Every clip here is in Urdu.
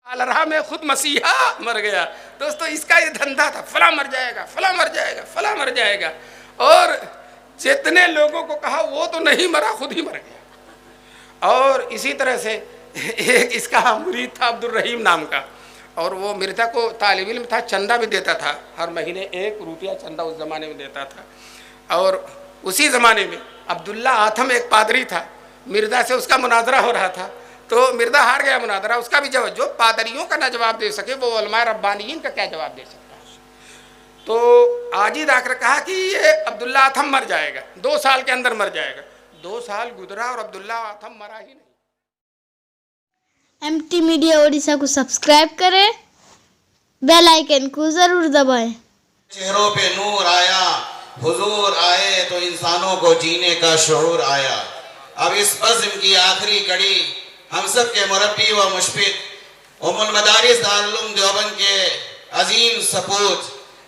رہا میں خود مسیحا مر گیا. دوستو اس کا یہ دھندا تھا، فلاں مر جائے گا، فلاں مر جائے گا، فلاں مر جائے گا. اور جتنے لوگوں کو کہا وہ تو نہیں مرا، خود ہی مر گیا. اور اسی طرح سے ایک اس کا مرید تھا عبد الرحیم نام کا، اور وہ مرزا کو طالب علم تھا، چندہ بھی دیتا تھا، ہر مہینے 1 روپیہ چندہ اس زمانے میں دیتا تھا. اور اسی زمانے میں عبداللہ آتھم ایک پادری تھا، مرزا سے اس کا مناظرہ ہو رہا تھا، تو مرزا ہار گیا مناظرہ. اس کا بھی جواب، جو پادریوں کا نہ جواب دے سکے وہ علماء ربانیین کا کیا جواب دے سکتا ہے. تو عاجز آ کر کہا کہ یہ عبداللہ آتھم مر جائے گا، 2 سال کے اندر مر جائے گا. 2 سال گزرا اور عبداللہ آتھم مرا ہی نہیں. MT میڈیا اڑیسہ کو سبسکرائب کریں، بیل آئیکن کو ضرور دبائیں. چہروں پہ نور آیا، حضور آئے تو انسانوں کو جینے کا شعور آیا. اب اس بزم کی آخری کڑی ہم سب کے مربی و مشفق، ام المدارس دارالعلوم دیوبند کے عظیم سپوت،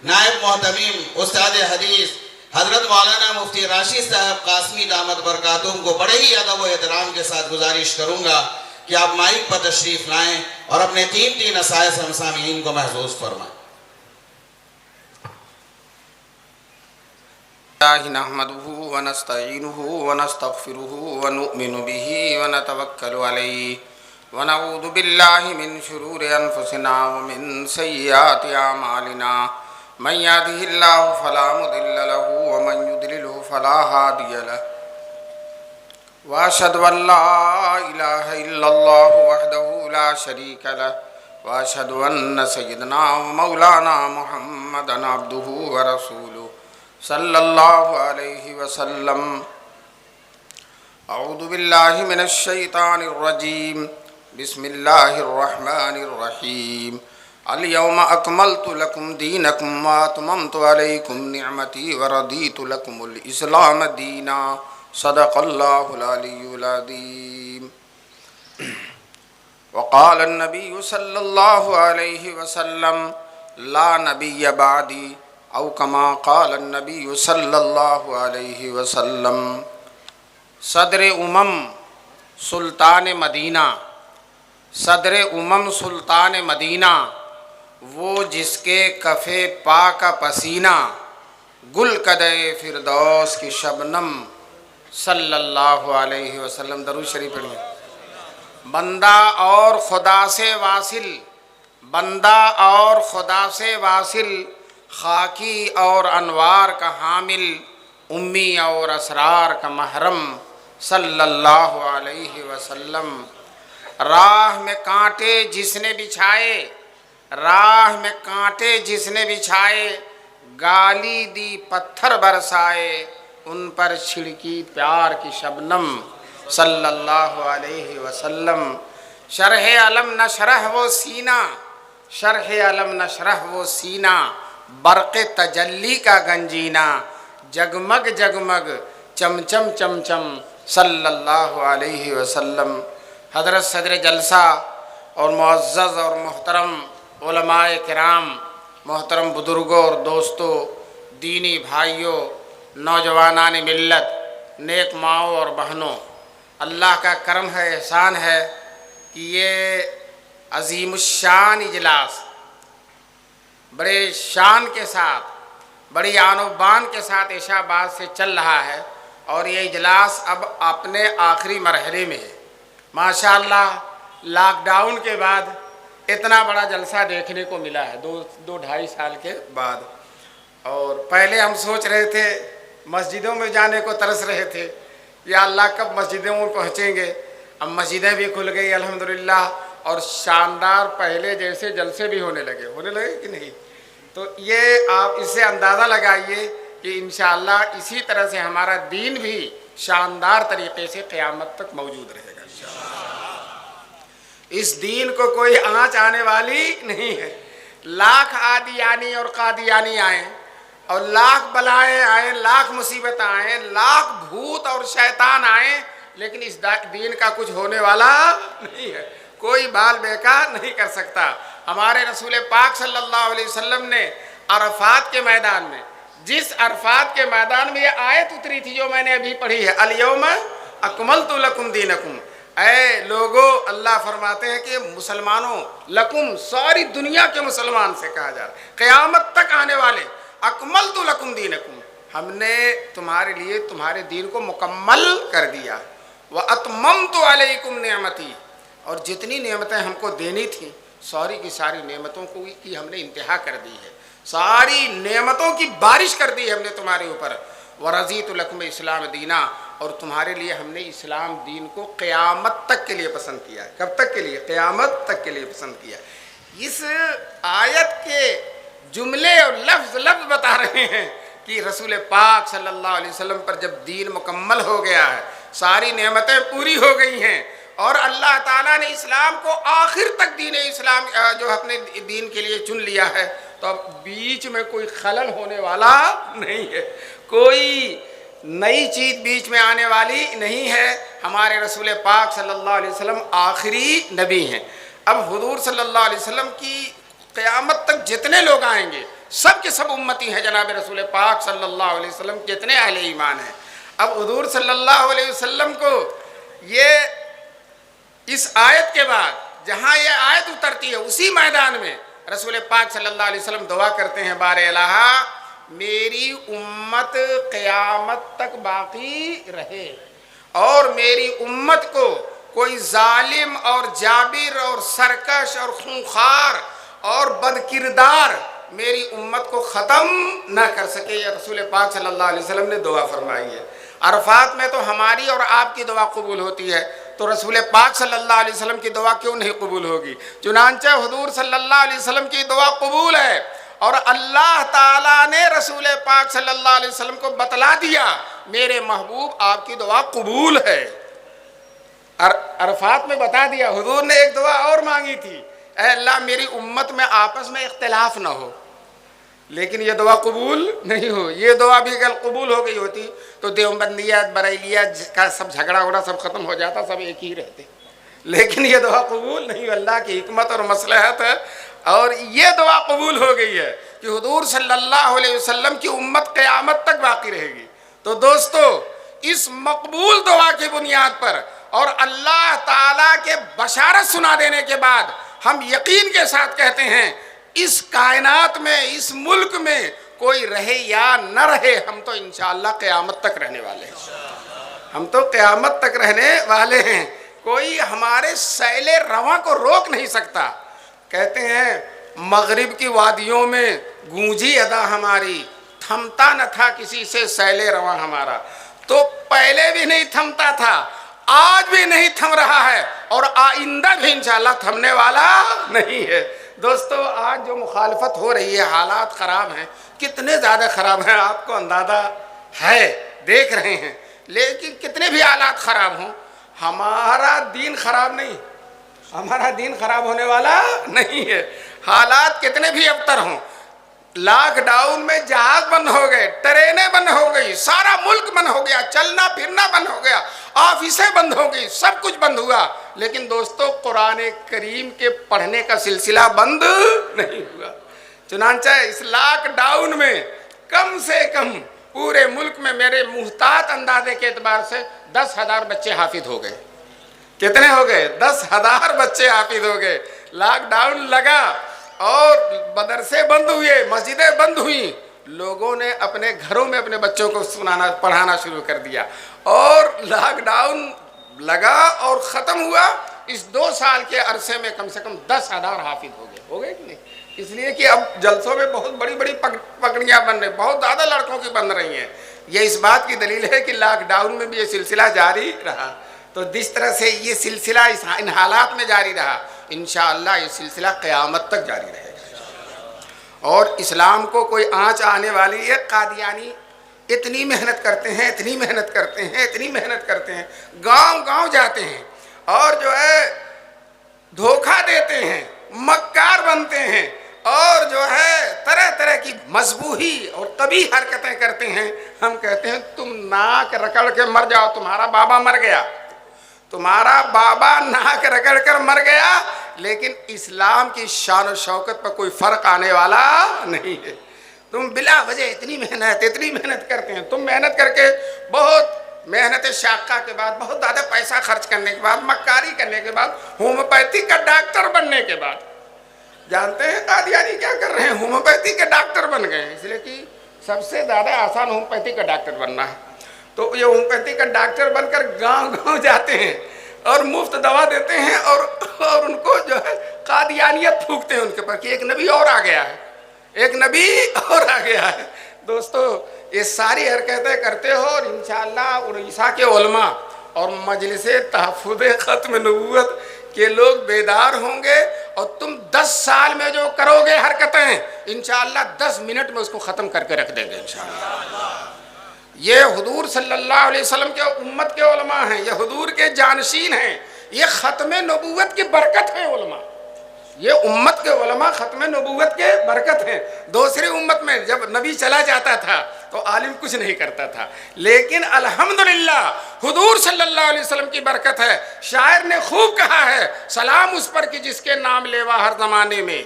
نائب محتمیم استاد حدیث حضرت مولانا مفتی راشد صاحب قاسمی دامت برکاتہم کو بڑے ہی ادب و احترام کے ساتھ گزارش کروں گا کہ آپ مائک پر تشریف لائیں اور اپنے قیمتی نصائح سے ہم سامعین کو محظوظ فرمائیں. نحمده ونستعینه ونستغفره ونؤمن به ونتوکل علیہ ونعوذ باللہ من شرور انفسنا ومن سیئات اعمالنا من یهده اللہ فلا مضل له ومن یضلله فلا هادی له واشهد ان لا الہ الا اللہ وحدہ لا شریک له واشهد ان سیدنا ومولانا محمدا عبدہ ورسولہ صلی اللہ علیہ وسلم. اعوذ باللہ من الشیطان الرجیم، بسم اللہ الرحمن الرحیم. اليوم اکملت لکم دینکم واتممت علیکم نعمتی ورضیت لکم الاسلام دینا. صدق اللہ العلی العظیم. وقال النبی صلی اللہ علیہ وسلم لا نبی بعدی او کما قال النبی صلی اللہ علیہ وسلم. صدر امم سلطان مدینہ، صدر امم سلطان مدینہ، وہ جس کے کف پا کا پسینہ گل قدِ فردوس کی شبنم، صلی اللہ علیہ وسلم. درود شریف پڑھیں. بندہ اور خدا سے واصل، بندہ اور خدا سے واصل، خاکی اور انوار کا حامل، امی اور اسرار کا محرم، صلی اللہ علیہ وسلم. راہ میں کانٹے جس نے بچھائے، راہ میں کانٹے جس نے بچھائے، گالی دی پتھر برسائے، ان پر چھڑکی پیار کی شبنم، صلی اللہ علیہ وسلم. شرح علم نشرح وہ سینہ، شرح علم نشرح وہ سینہ، برق تجلی کا گنجینہ، جگمگ جگمگ چمچم چمچم، صلی اللہ علیہ وسلم. حضرت صدر جلسہ اور معزز اور محترم علماء کرام، محترم بزرگوں اور دوستوں، دینی بھائیوں، نوجوانان ملت، نیک ماؤں اور بہنوں، اللہ کا کرم ہے، احسان ہے کہ یہ عظیم الشان اجلاس بڑے شان کے ساتھ، بڑی آن و بان کے ساتھ عشاء بعد سے چل رہا ہے، اور یہ اجلاس اب اپنے آخری مرحلے میں ہے. ماشاءاللہ لاک ڈاؤن کے بعد اتنا بڑا جلسہ دیکھنے کو ملا ہے، 2-2.5 سال کے بعد. اور پہلے ہم سوچ رہے تھے، مسجدوں میں جانے کو ترس رہے تھے، یا اللہ کب مسجدوں میں پہنچیں گے. اب مسجدیں بھی کھل گئی الحمدللہ، اور شاندار پہلے جیسے جلسے بھی ہونے لگے کہ نہیں. تو یہ آپ اس سے اندازہ لگائیے کہ انشاءاللہ اسی طرح سے ہمارا دین بھی شاندار طریقے سے قیامت تک موجود رہے گا. اس دین کو کوئی آنچ آنے والی نہیں ہے. لاکھ عادیانی اور قادیانی آئیں، اور لاکھ بلائیں آئیں، لاکھ مصیبت آئیں، لاکھ بھوت اور شیطان آئیں، لیکن اس دین کا کچھ ہونے والا نہیں ہے. کوئی بال بیکار نہیں کر سکتا. ہمارے رسول پاک صلی اللہ علیہ وسلم نے عرفات کے میدان میں، جس عرفات کے میدان میں یہ آیت اتری تھی جو میں نے ابھی پڑھی ہے، الیوم اکملت لکم دینکم، اے لوگو، اللہ فرماتے ہیں کہ مسلمانوں، لکم، ساری دنیا کے مسلمان سے کہا جا رہا ہے، قیامت تک آنے والے، اکملت لکم دینکم، ہم نے تمہارے لیے تمہارے دین کو مکمل کر دیا، واتممت علیکم نعمتی، اور جتنی نعمتیں ہم کو دینی تھیں ساری کی ساری نعمتوں کو کی ہم نے انتہا کر دی ہے، ساری نعمتوں کی بارش کر دی ہے ہم نے تمہارے اوپر، ورضیت لکم اسلام دینا، اور تمہارے لیے ہم نے اسلام دین کو قیامت تک کے لیے پسند کیا ہے۔ کب تک کے لیے؟ قیامت تک کے لیے پسند کیا۔ اس آیت کے جملے اور لفظ بتا رہے ہیں کہ رسول پاک صلی اللہ علیہ وسلم پر جب دین مکمل ہو گیا ہے، ساری نعمتیں پوری ہو گئی ہیں، اور اللہ تعالیٰ نے اسلام کو آخر تک دین اسلام جو اپنے دین کے لیے چن لیا ہے، تو اب بیچ میں کوئی خلل ہونے والا نہیں ہے، کوئی نئی چیز بیچ میں آنے والی نہیں ہے۔ ہمارے رسول پاک صلی اللہ علیہ وسلم آخری نبی ہیں۔ اب حضور صلی اللہ علیہ وسلم کی قیامت تک جتنے لوگ آئیں گے سب کے سب امتی ہیں جناب رسول پاک صلی اللہ علیہ وسلم، جتنے اہل ایمان ہیں۔ اب حضور صلی اللہ علیہ وسلم کو یہ اس آیت کے بعد جہاں یہ آیت اترتی ہے اسی میدان میں رسول پاک صلی اللہ علیہ وسلم دعا کرتے ہیں، بار الہ میری امت قیامت تک باقی رہے، اور میری امت کو کوئی ظالم اور جابر اور سرکش اور خونخوار اور بد کردار میری امت کو ختم نہ کر سکے۔ یہ رسول پاک صلی اللہ علیہ وسلم نے دعا فرمائی ہے۔ عرفات میں تو ہماری اور آپ کی دعا قبول ہوتی ہے، تو رسول پاک صلی اللہ علیہ وسلم کی دعا کیوں نہیں قبول ہوگی؟ چنانچہ حضور صلی اللہ علیہ وسلم کی دعا قبول ہے، اور اللہ تعالیٰ نے رسول پاک صلی اللہ علیہ وسلم کو بتلا دیا میرے محبوب آپ کی دعا قبول ہے۔ عرفات میں بتا دیا، حضور نے ایک دعا اور مانگی تھی، اے اللہ میری امت میں آپس میں اختلاف نہ ہو، لیکن یہ دعا قبول نہیں ہو۔ یہ دعا بھی اگر قبول ہو گئی ہوتی تو دیوبندیت بریلیت کا سب جھگڑا وگڑا سب ختم ہو جاتا، سب ایک ہی رہتے، لیکن یہ دعا قبول نہیں ہو، اللہ کی حکمت اور مصلحت ہے، اور یہ دعا قبول ہو گئی ہے کہ حضور صلی اللہ علیہ وسلم کی امت قیامت تک باقی رہے گی۔ تو دوستو، اس مقبول دعا کی بنیاد پر اور اللہ تعالیٰ کے بشارت سنا دینے کے بعد ہم یقین کے ساتھ کہتے ہیں اس کائنات میں، اس ملک میں کوئی رہے یا نہ رہے، ہم تو انشاءاللہ قیامت تک رہنے والے ہیں، ہم تو قیامت تک رہنے والے ہیں، کوئی ہمارے سیل رواں کو روک نہیں سکتا۔ کہتے ہیں مغرب کی وادیوں میں گونجی ادا ہماری، تھمتا نہ تھا کسی سے سیل رواں ہمارا، تو پہلے بھی نہیں تھمتا تھا، آج بھی نہیں تھم رہا ہے، اور آئندہ بھی انشاءاللہ تھمنے والا نہیں ہے۔ دوستو، آج جو مخالفت ہو رہی ہے، حالات خراب ہیں، کتنے زیادہ خراب ہیں آپ کو اندازہ ہے، دیکھ رہے ہیں، لیکن کتنے بھی حالات خراب ہوں ہمارا دین خراب نہیں، ہمارا دین خراب ہونے والا نہیں ہے۔ حالات کتنے بھی ابتر ہوں، لاک ڈاؤن میں جہاز بند ہو گئے، ٹرینیں بند ہو گئی، سارا ملک بند ہو گیا، چلنا پھرنا بند ہو گیا، آفیسیں بند ہو گئی، سب کچھ بند ہوا، لیکن دوستو قرآن کریم کے پڑھنے کا سلسلہ بند نہیں ہوا۔ چنانچہ اس لاک ڈاؤن میں کم سے کم پورے ملک میں میرے محتاط اندازے کے اعتبار سے 10,000 بچے حافظ ہو گئے۔ کتنے ہو گئے؟ 10,000 بچے حافظ ہو گئے۔ لاک ڈاؤن لگا اور مدرسے بند ہوئے، مسجدیں بند ہوئیں، لوگوں نے اپنے گھروں میں اپنے بچوں کو پڑھانا شروع کر دیا، اور لاک ڈاؤن لگا اور ختم ہوا، اس 2 سال کے عرصے میں کم سے کم 10,000 حافظ ہو گئے کہ نہیں؟ اس لیے کہ اب جلسوں میں بہت بڑی بڑی پگڑیاں بن رہی، بہت زیادہ لڑکوں کی بن رہی ہیں۔ یہ اس بات کی دلیل ہے کہ لاک ڈاؤن میں بھی یہ سلسلہ جاری رہا۔ تو جس طرح سے یہ سلسلہ ان حالات میں جاری رہا، انشاءاللہ یہ سلسلہ قیامت تک جاری رہے گا، اور اسلام کو کوئی آنچ آنے والی ہے۔ قادیانی اتنی محنت کرتے ہیں، اتنی محنت کرتے ہیں، اتنی محنت کرتے ہیں، گاؤں گاؤں جاتے ہیں اور جو ہے دھوکہ دیتے ہیں، مکار بنتے ہیں، اور جو ہے طرح طرح کی مذبوحی اور قبیح حرکتیں کرتے ہیں۔ ہم کہتے ہیں تم ناک رگڑ کے مر جاؤ، تمہارا بابا مر گیا، تمہارا بابا ناک رگڑ کر مر گیا، لیکن اسلام کی شان و شوکت پر کوئی فرق آنے والا نہیں ہے۔ تم بلا وجہ اتنی محنت کرتے ہیں، تم محنت کر کے بہت محنت شاقہ کے بعد، بہت زیادہ پیسہ خرچ کرنے کے بعد، مکاری کرنے کے بعد، ہومیوپیتھی کا ڈاکٹر بننے کے بعد، جانتے ہیں قادیانی کیا کر رہے ہیں؟ ہومیوپیتھی کے ڈاکٹر بن گئے، اس لیے کہ سب سے زیادہ آسان ہومیوپیتھی کا ڈاکٹر بننا ہے۔ تو یہ ہومیوپیتھی کا ڈاکٹر بن کر گاؤں گاؤں جاتے ہیں اور مفت دوا دیتے ہیں، اور ان کو جو ہے قادیانیت پھونکتے ہیں ان کے پر کہ ایک نبی اور آ گیا ہے، ایک نبی اور آ گیا ہے۔ دوستو یہ ساری حرکتیں کرتے ہو اور انشاءاللہ اڑیسہ کے علماء اور مجلس تحفظ ختم نبوت کے لوگ بیدار ہوں گے، اور تم 10 سال میں جو کرو گے حرکتیں، انشاءاللہ 10 منٹ میں اس کو ختم کر کے رکھ دیں گے انشاءاللہ۔ یہ حضور صلی اللہ علیہ وسلم کے امت کے علماء ہیں، یہ حضور کے جانشین ہیں، یہ ختم نبوت کی برکت ہے علماء، یہ امت کے علماء ختم نبوت کے برکت ہیں۔ دوسری امت میں جب نبی چلا جاتا تھا تو عالم کچھ نہیں کرتا تھا، لیکن الحمدللہ حضور صلی اللہ علیہ وسلم کی برکت ہے۔ شاعر نے خوب کہا ہے، سلام اس پر کہ جس کے نام لیوا ہر زمانے میں،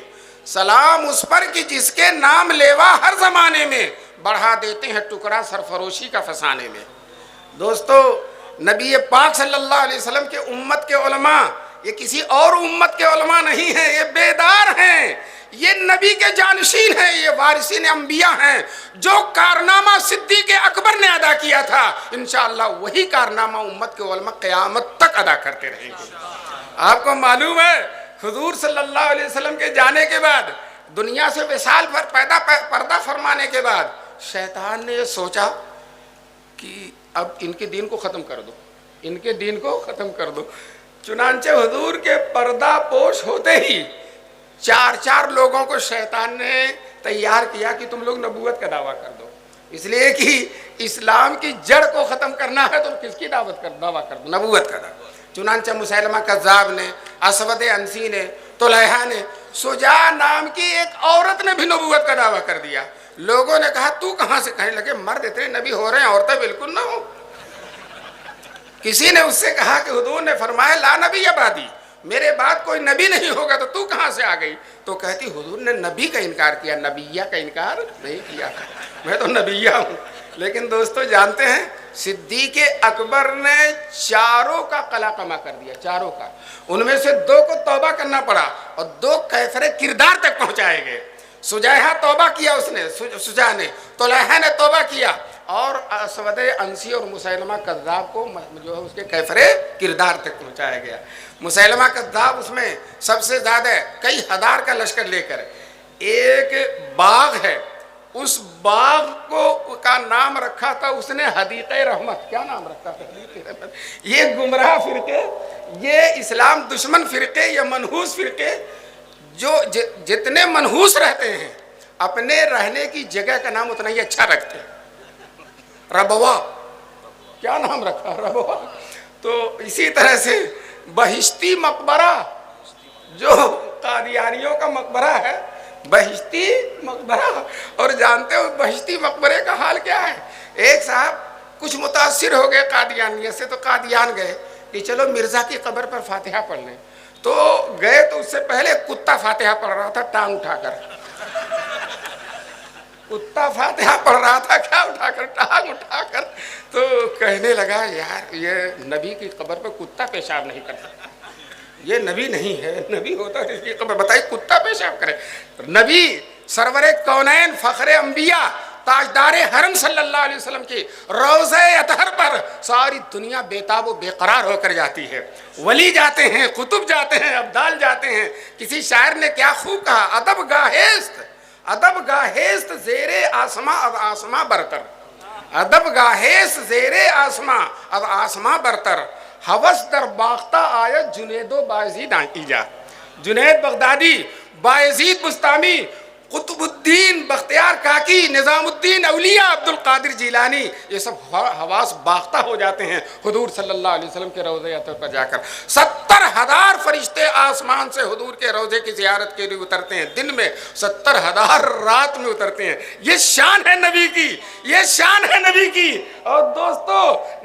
سلام اس پر کہ جس کے نام لیوا ہر زمانے میں، بڑھا دیتے ہیں ٹکڑا سرفروشی کا فسانے میں۔ دوستو نبی پاک صلی اللہ علیہ وسلم کے امت کے علماء یہ کسی اور امت کے علماء نہیں ہیں، یہ بیدار ہیں، یہ نبی کے جانشین ہیں، یہ وارثین انبیاء ہیں۔ جو کارنامہ صدیق اکبر نے ادا کیا تھا، انشاءاللہ وہی کارنامہ امت کے علماء قیامت تک ادا کرتے رہیں گے۔ آپ کو معلوم ہے حضور صلی اللہ علیہ وسلم کے جانے کے بعد، دنیا سے وصال پر پردہ فرمانے کے بعد، شیطان نے یہ سوچا کہ اب ان کے دین کو ختم کر دو، ان کے دین کو ختم کر دو۔ چنانچہ حضور کے پردہ پوش ہوتے ہی 4 لوگوں کو شیطان نے تیار کیا کہ تم لوگ نبوت کا دعویٰ کر دو، اس لیے کہ اسلام کی جڑ کو ختم کرنا ہے تو کس کی دعویٰ کر دو؟ نبوت کا دعویٰ۔ چنانچہ مسیلمہ کذاب نے، اسود انسی نے، طلحہ نے، سجا نام کی ایک عورت نے بھی نبوت کا دعویٰ کر دیا۔ لوگوں نے کہا تو کہاں سے؟ کہنے لگے مرد اتنے نبی ہو رہے ہیں، عورتیں بالکل نہ ہو۔ کسی نے اس سے کہا کہ حضور نے فرمایا لا نبی بعدی، میرے بعد کوئی نبی نہیں ہوگا، تو کہاں سے آ گئی؟ تو کہتی حضور نے نبی کا انکار کیا، نبیہ کا انکار نہیں کیا، میں تو نبیہ ہوں۔ لیکن دوستو جانتے ہیں صدیق اکبر نے 4 کا قلاقمہ کر دیا، 4 کا، ان میں سے 2 کو توبہ کرنا پڑا اور 2 کیفر کردار تک پہنچائے گئے۔ سجیحہ توبہ کیا، اس نے سجا نے، طلحہ نے توبہ کیا، اور اسود انسی اور مسیلمہ کذاب کو جو ہے اس کے کیفر کردار تک پہنچایا گیا۔ مسیلمہ کذاب اس میں سب سے زیادہ کئی ہزار کا لشکر لے کر، ایک باغ ہے، اس باغ کو کا نام رکھا تھا اس نے حدیقہ رحمت۔ کیا نام رکھا تھا؟ حدیقہ رحمت۔ یہ گمراہ فرقے، یہ اسلام دشمن فرقے، یہ منحوس فرقے جو جتنے منحوس رہتے ہیں اپنے رہنے کی جگہ کا نام اتنا ہی اچھا رکھتے ہیں۔ ربوا، کیا نام رکھا؟ ربوا۔ تو اسی طرح سے بہشتی مقبرہ، جو قادیانیوں کا مقبرہ ہے، بہشتی مقبرہ، اور جانتے ہو بہشتی مقبرے کا حال کیا ہے؟ ایک صاحب کچھ متاثر ہو گئے قادیانیت سے، تو قادیان گئے کہ چلو مرزا کی قبر پر فاتحہ پڑھ لیں۔ تو گئے تو اس سے پہلے کتا فاتحہ پڑھ رہا تھا ٹانگ اٹھا کر، کتا فاتحہ پڑھ رہا تھا، کیا اٹھا کر؟ ٹانگ اٹھا کر۔ تو کہنے لگا یار یہ نبی کی قبر پہ کتا پیشاب نہیں کر سکتا، یہ نبی نہیں ہے، نبی ہوتا ہے اس کی قبر بتائی کتا پیشاب کرے؟ نبی سرور کونین فخر انبیاء تاجدار حرم صلی اللہ علیہ وسلم کی روضہ اطہر پر ساری دنیا بیتاب و بے قرار ہو کر جاتی ہے۔ ولی جاتے ہیں، قطب جاتے ہیں، ابدال جاتے ہیں۔ کسی شاعر نے کیا خوب کہا، ادب گاہست زیر آسماں اب آسماں برتر، ادب گاہست زیر آسماں اب آسماں برتر، ہوس در باختہ آیت جنید و بایزید ایجاد۔ جنید بغدادی، بایزید بستامی، قطب الدین بختیار کاکی، نظام الدین اولیاء، عبد القادر جیلانی، یہ سب حواس باختہ ہو جاتے ہیں حضور صلی اللہ علیہ وسلم کے روضہ اطہر پر جا کر۔ 70,000 فرشتے آسمان سے حضور کے روضے کی زیارت کے لیے اترتے ہیں، دن میں 70,000 رات میں اترتے ہیں۔ یہ شان ہے نبی کی، یہ شان ہے نبی کی۔ اور دوستو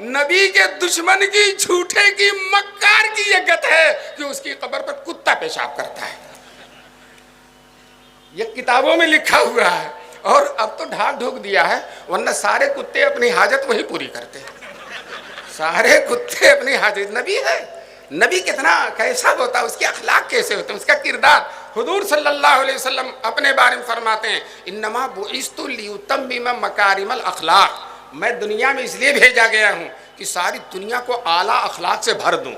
نبی کے دشمن کی، جھوٹے کی، مکار کی یہ گت ہے کہ اس کی قبر پر کتا پیشاب کرتا ہے۔ یہ کتابوں میں لکھا ہوا ہے، اور اب تو ڈھاک ڈھوک دیا ہے، ورنہ سارے کتے اپنی حاجت وہی پوری کرتے ہیں۔ سارے کتے اپنی حاجت. نبی ہے, نبی کتنا کیسا ہوتا, اس کے اخلاق کیسے ہوتے ہیں, اس کا کردار. حضور صلی اللہ علیہ وسلم اپنے بارے میں فرماتے ہیں انما بعثت لیتمم مکارم الاخلاق, میں دنیا میں اس لیے بھیجا گیا ہوں کہ ساری دنیا کو اعلیٰ اخلاق سے بھر دوں.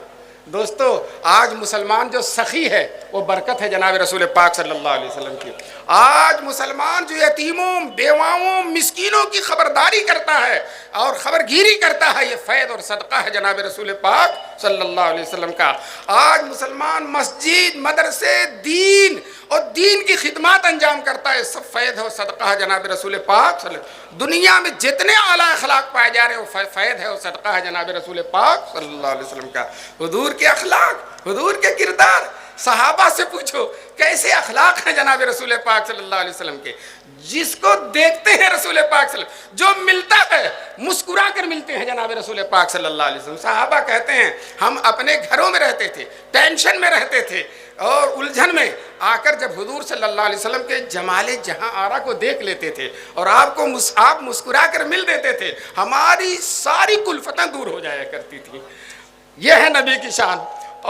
دوستو آج مسلمان جو سخی ہے وہ برکت ہے جناب رسول پاک صلی اللہ علیہ وسلم کی. آج مسلمان جو یتیموں, بیواؤں, مسکینوں کی خبرداری کرتا ہے اور خبر گیری کرتا ہے, یہ فیض اور صدقہ ہے جناب رسول پاک صلی اللہ علیہ وسلم کا. آج مسلمان مسجد, مدرسے, دین اور دین کی خدمات انجام کرتا ہے, سب فیض اور صدقہ ہے جناب رسول پاک صلی اللہ علیہ وسلم. دنیا میں جتنے اعلیٰ اخلاق پائے جا رہے ہیں وہ فیض ہے اور صدقہ ہے جناب رسول پاک صلی اللہ علیہ وسلم کا. حضور کے اخلاق, حضور کے کردار, صحابہ سے پوچھو کیسے اخلاق ہیں جناب رسول پاک صلی اللہ علیہ وسلم کے. جس کو دیکھتے ہیں رسول پاک صلی اللہ علیہ وسلم, جو ملتا ہے مسکرا کر ملتے ہیں جناب رسول پاک صلی اللہ علیہ وسلم. صحابہ کہتے ہیں ہم اپنے گھروں میں رہتے تھے, ٹینشن میں رہتے تھے اور الجھن میں, آ کر جب حضور صلی اللہ علیہ وسلم کے جمال جہاں آرا کو دیکھ لیتے تھے اور آپ مسکرا کر مل دیتے تھے, ہماری ساری کلفتیں دور ہو جایا کرتی تھی. یہ ہے نبی کی شان.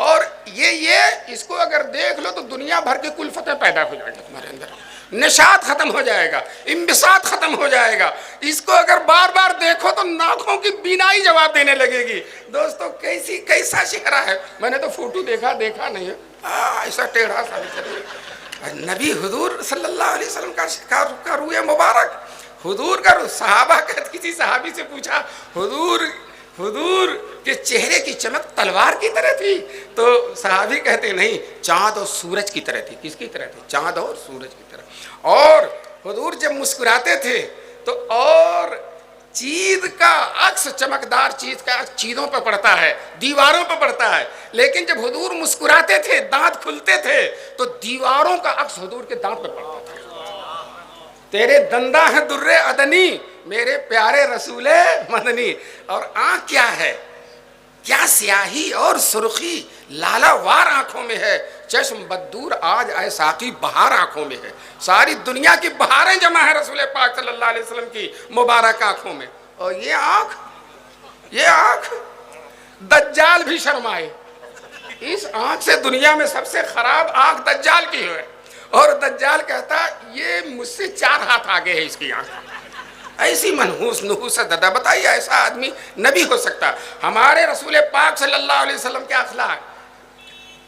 اور یہ اس کو اگر دیکھ لو تو دنیا بھر کی کلفتیں پیدا ہو جائیں گی تمہارے اندر, نشاط ختم ہو جائے گا, انبساط ختم ہو جائے گا. اس کو اگر بار بار دیکھو تو ناکوں کی بینائی جواب دینے لگے گی. دوستو کیسا چہرہ ہے, میں نے تو فوٹو دیکھا نہیں ہے, ایسا ٹیڑھا سا نبی حضور صلی اللہ علیہ وسلم کا روح مبارک, حضور کا روح. صحابہ کسی صحابی سے پوچھا حضور کے چہرے کی چمک تلوار کی طرح تھی, تو صحابی کہتے نہیں, چاند اور سورج کی طرح تھی. کس کی طرح تھی؟ چاند اور سورج کی طرح. اور حضور جب مسکراتے تھے تو اور چیز کا عکس, چمکدار چیز کا عکس چیزوں پہ پڑتا ہے, دیواروں پہ پڑتا ہے. لیکن جب حضور مسکراتے تھے, دانت کھلتے تھے, تو دیواروں کا عکس حضور کے دانت پہ پڑتا تھا. تیرے دنداں ہیں در عدنی, میرے پیارے رسول مدنی. اور آنکھ کیا ہے, کیا سیاہی اور سرخی لالا وار آنکھوں میں ہے. چشم بددور آج اے ساقی بہار آنکھوں میں ہے. ساری دنیا کی بہاریں جمع ہے رسول پاک صلی اللہ علیہ وسلم کی مبارک آنکھوں میں. اور یہ آنکھ دجال بھی شرمائے. اس آنکھ سے دنیا میں سب سے خراب آنکھ دجال کی ہے. اور دجال کہتا یہ مجھ سے 4 ہاتھ آگے ہے اس کی آنکھ. ایسی منحوس نحوست دادا, بتائیے ایسا آدمی نبی ہو سکتا؟ ہمارے رسول پاک صلی اللہ علیہ وسلم کے اخلاق,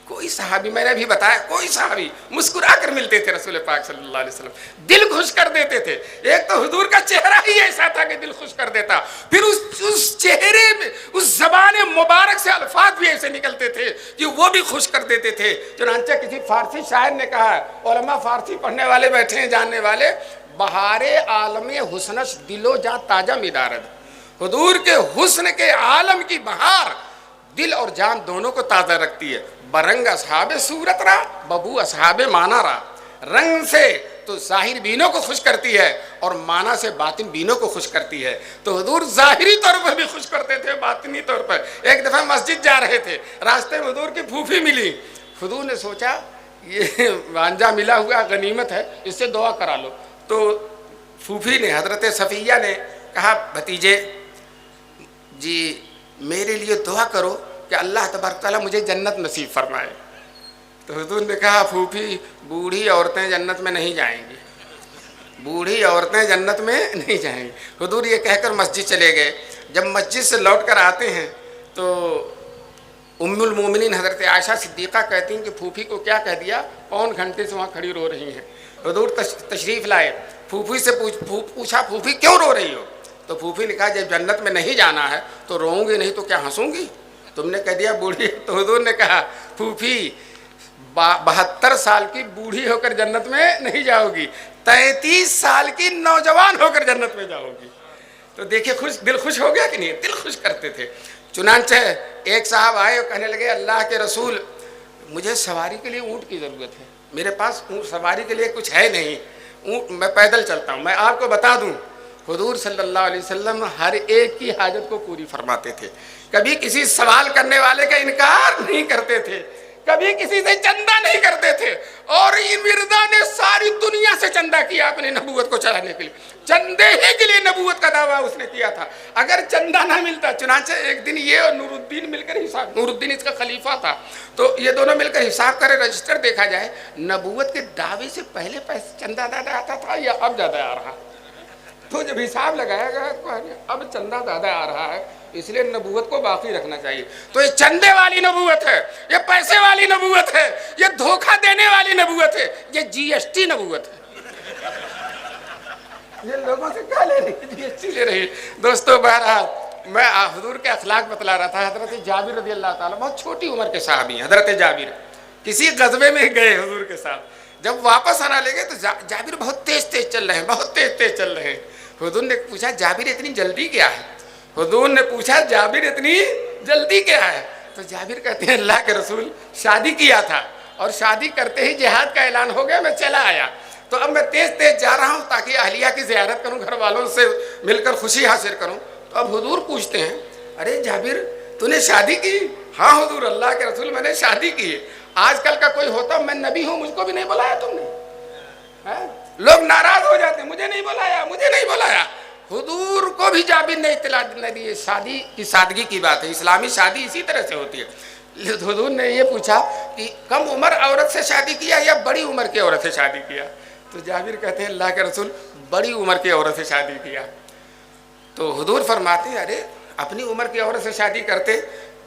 کوئی صحابی, میں نے بھی بتایا, کوئی صحابی مسکرا کر ملتے تھے رسول پاک صلی اللہ علیہ وسلم, دل خوش کر دیتے تھے. ایک تو حضور کا چہرہ ہی ایسا تھا کہ دل خوش کر دیتا, پھر اس چہرے میں, اس زبان مبارک سے الفاظ بھی ایسے نکلتے تھے کہ وہ بھی خوش کر دیتے تھے. چنانچہ کسی فارسی شاعر نے کہا, علماء فارسی پڑھنے والے بیٹھے ہیں, جاننے والے, بہار عالم حسنش دلو جاں تاجہ مدارد. حضور کے حسن کے عالم کی بہار دل اور جان دونوں کو تازہ رکھتی ہے. برنگ اصحاب صورت را, ببو اصحاب مانا را. رنگ سے تو ظاہر بینوں کو خوش کرتی ہے اور مانا سے باطن بینوں کو خوش کرتی ہے. تو حضور ظاہری طور پر بھی خوش کرتے تھے, باطنی طور پر. ایک دفعہ مسجد جا رہے تھے, راستے میں حضور کی پھوپھی ملی. حضور نے سوچا یہ وانجا ملا ہوا غنیمت ہے, اس سے دعا کرا لو. تو پھوپھی نے, حضرت صفیہ نے کہا بھتیجے جی میرے لیے دعا کرو کہ اللہ تبارک تعالیٰ مجھے جنت نصیب فرمائے. تو حضور نے کہا پھوپھی بوڑھی عورتیں جنت میں نہیں جائیں گی, بوڑھی عورتیں جنت میں نہیں جائیں گی. حضور یہ کہہ کر مسجد چلے گئے. جب مسجد سے لوٹ کر آتے ہیں تو ام المومنین حضرت عائشہ صدیقہ کہتی ہیں کہ پھوپھی کو کیا کہہ دیا, 3 گھنٹے سے وہاں کھڑی رو رہی ہیں. حضور تشریف لائے, پھوپھی سے پوچھا پھوپھی کیوں رو رہی ہو؟ تو پھوپھی نے کہا جب جنت میں نہیں جانا ہے تو روؤں گی نہیں تو کیا ہنسوں گی, تم نے کہہ دیا بوڑھی. تو حضور نے کہا پھوپھی 72 سال کی بوڑھی ہو کر جنت میں نہیں جاؤ گی, 33 سال کی نوجوان ہو کر جنت میں جاؤ گی. تو دیکھیں دل خوش ہو گیا کہ نہیں, دل خوش کرتے تھے. چنانچہ ایک صاحب آئے اور کہنے لگے اللہ کے رسول مجھے سواری کے لیے اونٹ کی ضرورت ہے, میرے پاس سواری کے لیے کچھ ہے نہیں, اونٹ میں پیدل چلتا ہوں. میں آپ کو بتا دوں حضور صلی اللہ علیہ وسلم ہر ایک کی حاجت کو پوری فرماتے تھے. کبھی کسی سوال کرنے والے کا انکار نہیں کرتے تھے, کبھی کسی سے چندہ نہیں کرتے تھے، اور مرزا نے ساری دنیا سے چندہ کیا اپنی نبوت کو چلانے کے لیے، چندے ہی کے لیے نبوت کا دعویٰ اس نے کیا تھا، اگر چندہ نہ ملتا۔ چنانچہ ایک دن یہ اور نور الدین مل کر حساب، نور الدین اس کا خلیفہ تھا، تو یہ دونوں مل کر حساب کرے، رجسٹر دیکھا جائے، نبوت کے دعوے سے پہلے پیسے چندہ زیادہ آتا تھا یا اب زیادہ آ رہا؟ تو جب حساب لگایا گیا تو اب چندہ زیادہ آ رہا ہے، اس لیے نبوت کو باقی رکھنا چاہیے۔ تو یہ چندے والی نبوت ہے، یہ پیسے والی نبوت ہے، یہ دھوکہ دینے والی نبوت ہے، یہ جی ایس ٹی نبوت ہے۔ یہ لوگوں سے کیا لے رہی ہے؟ جی ایس ٹی لے رہی ہے۔ دوستو بہرحال میں حضور کے اخلاق بتلا رہا تھا۔ حضرت جابر رضی اللہ تعالیٰ بہت چھوٹی عمر کے صحابی ہیں۔ حضرت جابر کسی غزوے میں گئے حضور کے ساتھ، جب واپس آنا لے گئے تو جابر بہت تیز تیز چل رہے ہیں، بہت تیز تیز چل رہے ہیں۔ حضور نے پوچھا جابر اتنی جلدی کیا ہے؟ حضور نے پوچھا جابر اتنی جلدی کیا ہے؟ تو جابر کہتے ہیں اللہ کے رسول شادی کیا تھا، اور شادی کرتے ہی جہاد کا اعلان ہو گیا، میں چلا آیا، تو اب میں تیز تیز جا رہا ہوں تاکہ اہلیہ کی زیارت کروں، گھر والوں سے مل کر خوشی حاصل کروں۔ تو اب حضور پوچھتے ہیں ارے جابر تو نے شادی کی؟ ہاں حضور اللہ کے رسول میں نے شادی کی ہے۔ آج کل کا کوئی ہوتا میں نبی ہوں، مجھ کو بھی نہیں بلایا تم نے؟ لوگ ناراض ہو جاتے ہیں، مجھے نہیں بلایا، مجھے نہیں بلایا۔ حضور کو بھی جابر نے اطلاع نہ دی۔ شادی کی سادگی کی بات ہے، اسلامی شادی اسی طرح سے ہوتی ہے۔ حضور نے یہ پوچھا کہ کم عمر عورت سے شادی کیا یا بڑی عمر کی عورت سے شادی کیا؟ تو جابر کہتے ہیں اللہ کے رسول بڑی عمر کی عورت سے شادی کیا۔ تو حضور فرماتے ہیں ارے اپنی عمر کی عورت سے شادی کرتے،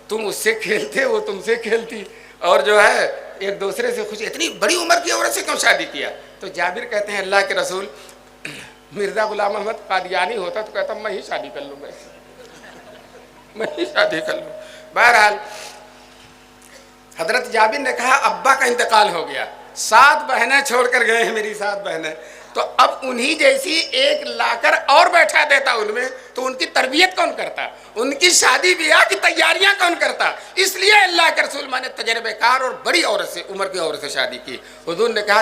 تم اس سے کھیلتے، وہ تم سے کھیلتی، اور جو ہے ایک دوسرے سے خوشی، اتنی بڑی عمر کی عورت سے کیوں شادی کیا؟ تو جابر کہتے ہیں اللہ کے رسول مرزا غلام احمد قادیانی ہوتا تو کہتا میں ہی شادی کر لوں گا، میں ہی شادی کر لوں۔ بہرحال حضرت جابر نے کہا ابا کا انتقال ہو گیا، 7 بہنیں چھوڑ کر گئے ہیں میری 7 بہنیں، تو اب انہی جیسی ایک لا کر اور بیٹھا دیتا ان میں، تو ان کی تربیت کون کرتا؟ ان کی شادی بیاہ کی تیاریاں کون کرتا؟ اس لیے اللہ کے رسول میں نے تجربے کار اور بڑی عورت سے، عمر کی عورت سے شادی کی۔ حضور نے کہا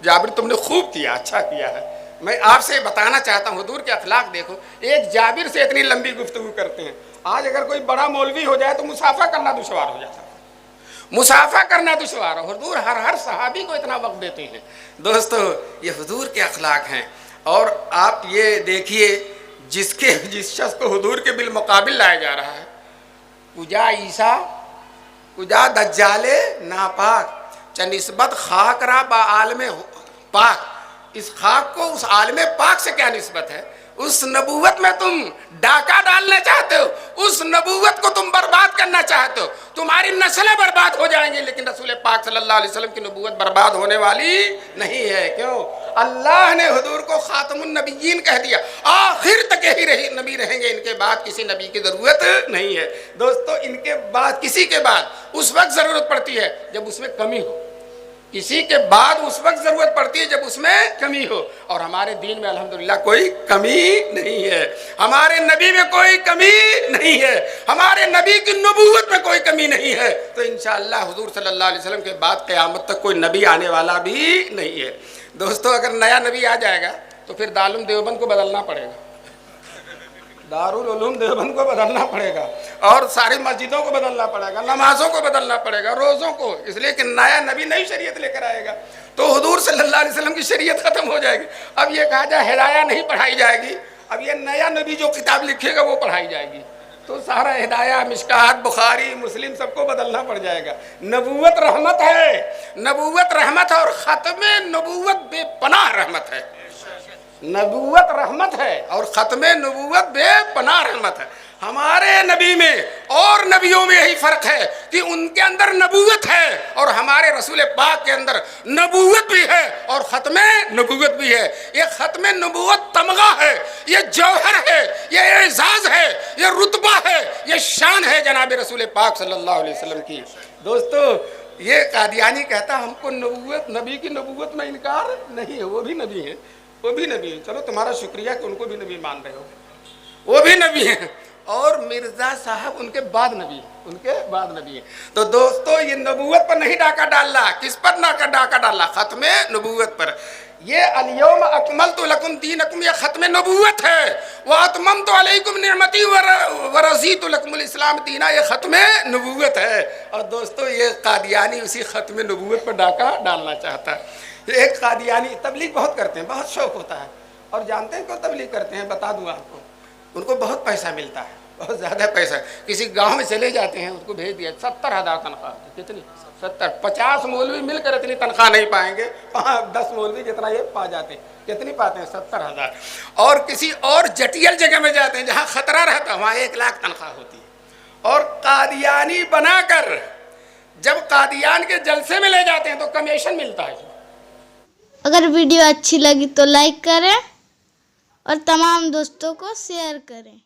جابر تم نے خوب کیا، اچھا کیا ہے۔ میں آپ سے بتانا چاہتا ہوں حضور کے اخلاق دیکھو، ایک جابر سے اتنی لمبی گفتگو کرتے ہیں۔ آج اگر کوئی بڑا مولوی ہو جائے تو مسافہ کرنا دشوار ہو جاتا ہے، مسافہ کرنا دشوار ہے۔ حضور ہر صحابی کو اتنا وقت دیتے ہیں۔ دوستو یہ حضور کے اخلاق ہیں، اور آپ یہ دیکھیے جس شخص کو حضور کے بالمقابل لایا جا رہا ہے، کجا عیسیٰ کجا دجال ناپاک چنسبت خاک را با عالم پاک، اس خاک کو اس عالم پاک سے کیا نسبت ہے؟ اس نبوت میں تم ڈاکہ ڈالنا چاہتے ہو، اس نبوت کو تم برباد کرنا چاہتے ہو، تمہاری نسلیں برباد ہو جائیں گی، لیکن رسول پاک صلی اللہ علیہ وسلم کی نبوت برباد ہونے والی نہیں ہے۔ کیوں؟ اللہ نے حضور کو خاتم النبیین کہہ دیا، آخر تک یہی نبی رہیں گے، ان کے بعد کسی نبی کی ضرورت نہیں ہے۔ دوستو ان کے بعد کسی کے بعد اس وقت ضرورت پڑتی ہے جب اس میں کمی ہو، کسی کے بعد اس وقت ضرورت پڑتی ہے جب اس میں کمی ہو، اور ہمارے دین میں الحمدللہ کوئی کمی نہیں ہے، ہمارے نبی میں کوئی کمی نہیں ہے، ہمارے نبی کی نبوت میں کوئی کمی نہیں ہے۔ تو انشاءاللہ حضور صلی اللہ علیہ وسلم کے بعد قیامت تک کوئی نبی آنے والا بھی نہیں ہے۔ دوستو اگر نیا نبی آ جائے گا تو پھر دارالعلوم دیوبند کو بدلنا پڑے گا، دارالعلوم دیوبند کو بدلنا پڑے گا، اور ساری مسجدوں کو بدلنا پڑے گا، نمازوں کو بدلنا پڑے گا، روزوں کو، اس لیے کہ نیا نبی نئی شریعت لے کر آئے گا، تو حضور صلی اللہ علیہ وسلم کی شریعت ختم ہو جائے گی۔ اب یہ کہا جائے ہدایہ نہیں پڑھائی جائے گی، اب یہ نیا نبی جو کتاب لکھے گا وہ پڑھائی جائے گی، تو سارا ہدایہ مشکات بخاری مسلم سب کو بدلنا پڑ جائے گا۔ نبوت رحمت ہے، نبوت رحمت ہے، اور ختم نبوت بے پناہ رحمت ہے۔ نبوت رحمت ہے اور ختم نبوت بے پناہ رحمت ہے۔ ہمارے نبی میں اور نبیوں میں یہی فرق ہے کہ ان کے اندر نبوت ہے، اور ہمارے رسول پاک کے اندر نبوت بھی ہے اور ختم نبوت بھی ہے۔ یہ ختم نبوت تمغہ ہے، یہ جوہر ہے، یہ اعزاز ہے، یہ رتبہ ہے، یہ شان ہے جناب رسول پاک صلی اللہ علیہ وسلم کی۔ دوستو یہ قادیانی کہتا ہم کو نبوت، نبی کی نبوت میں انکار نہیں ہے، وہ بھی نبی ہیں، وہ بھی نبی ہیں، چلو تمہارا شکریہ کہ ان کو بھی نبی مان رہے ہو، وہ بھی نبی ہیں، اور مرزا صاحب ان کے بعد نبی ہیں، ان کے بعد نبی ہیں. تو دوستو یہ نبوت پر نہیں ڈاکہ ڈالنا. کس پر ڈاکہ ڈالنا؟ ختم نبوت پر. یہ الیوم اکملت لکم دینکم یہ ختم نبوت ہے. واتممت علیکم نعمتی ورضیت لکم الاسلام دینا یہ ختم نبوت ہے. اور دوستو یہ قادیانی اسی ختم نبوت پر ڈاکہ ڈالنا چاہتا ہے. ایک قادیانی تبلیغ بہت کرتے ہیں، بہت شوق ہوتا ہے. اور جانتے ہیں کیوں تبلیغ کرتے ہیں؟ بتا دوں آپ کو. ان کو بہت پیسہ ملتا ہے، بہت زیادہ پیسہ. کسی گاؤں میں چلے جاتے ہیں، ان کو بھیج دیا 70,000 تنخواہ. کتنی؟ 70. 50 مولوی مل کر اتنی تنخواہ نہیں پائیں گے. 10 مولوی جتنا یہ پا جاتے ہیں. کتنی پاتے ہیں؟ 70,000. اور کسی اور جٹیل جگہ میں جاتے ہیں جہاں خطرہ رہتا ہے، وہاں 1 لاکھ تنخواہ ہوتی ہے. اور قادیانی بنا کر جب قادیان کے جلسے میں لے جاتے ہیں تو کمیشن ملتا ہے. اگر ویڈیو اچھی لگی تو لائک کریں اور تمام دوستوں کو شیئر کریں.